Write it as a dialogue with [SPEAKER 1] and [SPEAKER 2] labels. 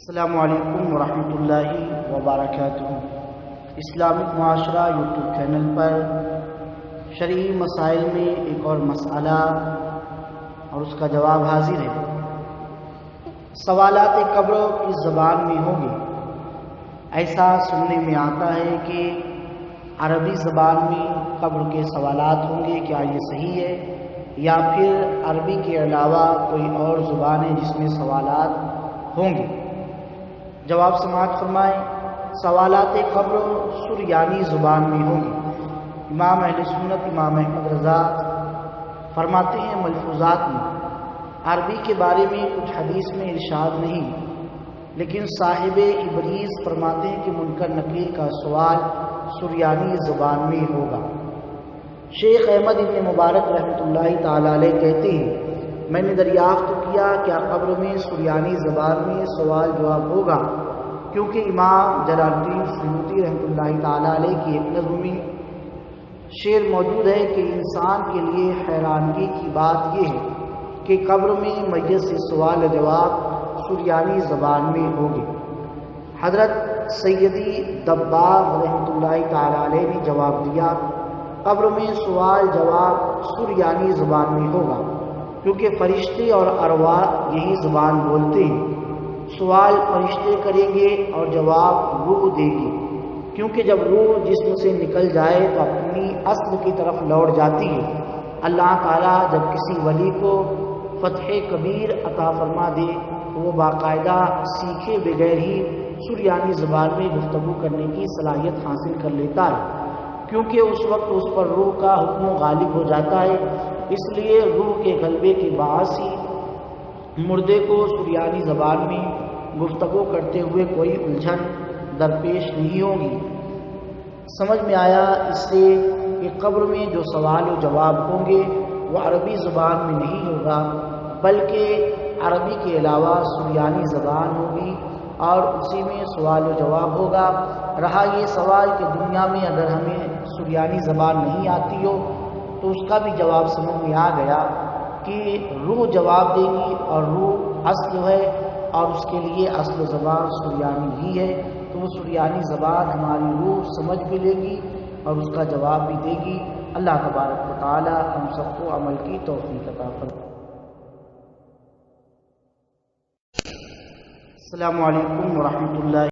[SPEAKER 1] السلام علیکم ورحمۃ اللہ وبرکاتہ۔ اسلامک معاشرہ یوٹیوب چینل پر شرعی مسائل میں ایک اور مسئلہ اور اس کا جواب حاضر ہے۔ سوالات قبر کس زبان میں ہوں گے؟ ایسا سننے میں آتا ہے کہ عربی زبان میں قبر کے سوالات ہوں گے، کیا یہ صحیح ہے؟ یا پھر عربی کے علاوہ کوئی اور زبان ہے جس میں سوالات ہوں گے؟ جواب سماعت فرمائیں۔ سوالات قبر سریانی زبان میں ہوں گے۔ امام اہل سنت امام احمد رضا فرماتے ہیں ملفوظات میں عربی کے بارے میں کچھ حدیث میں ارشاد نہیں، لیکن صاحب ابریز فرماتے ہیں کہ منکر نکیر کا سوال سریانی زبان میں ہوگا۔ شیخ احمد ابن مبارک رحمۃ اللہ تعالی علیہ کہتے ہیں میں نے دریافت کیا کیا قبر میں سریانی زبان میں سوال جواب ہوگا، کیونکہ امام جلال الدین سیوطی رحمۃ اللہ تعالی علیہ کی ایک نظم میں شعر موجود ہے کہ انسان کے لیے حیرانگی کی بات یہ ہے کہ قبر میں میت سے سوال و جواب سریانی زبان میں ہوگے۔ حضرت سیدی دباغ رحمۃ اللہ تعالی علیہ نے جواب دیا قبر میں سوال جواب سریانی زبان میں ہوگا، کیونکہ فرشتے اور ارواح یہی زبان بولتے ہیں۔ سوال فرشتے کریں گے اور جواب روح دے گی، کیونکہ جب روح جسم سے نکل جائے تو اپنی اصل کی طرف لوٹ جاتی ہے۔ اللہ تعالیٰ جب کسی ولی کو فتح کبیر عطا فرما دے تو وہ باقاعدہ سیکھے بغیر ہی سریانی زبان میں گفتگو کرنے کی صلاحیت حاصل کر لیتا ہے، کیونکہ اس وقت اس پر روح کا حکم غالب ہو جاتا ہے۔ اس لیے روح کے غلبے کے باعث ہی مردے کو سریانی زبان میں گفتگو کرتے ہوئے کوئی الجھن درپیش نہیں ہوگی۔ سمجھ میں آیا اس سے کہ قبر میں جو سوال و جواب ہوں گے وہ عربی زبان میں نہیں ہوگا، بلکہ عربی کے علاوہ سریانی زبان ہوگی اور اسی میں سوال و جواب ہوگا۔ رہا یہ سوال کہ دنیا میں اگر ہمیں سریانی زبان نہیں آتی ہو تو اس کا بھی جواب سمجھ میں آ گیا کہ روح جواب دے گی، اور روح اصل ہے اور اس کے لیے اصل زبان سریانی ہی ہے، تو وہ سریانی زبان ہماری روح سمجھ بھی لے گی اور اس کا جواب بھی دے گی۔ اللہ تبارک و تعالی ہم سب کو عمل کی توفیق عطا فرمائے۔ السلام علیکم ورحمۃ اللہ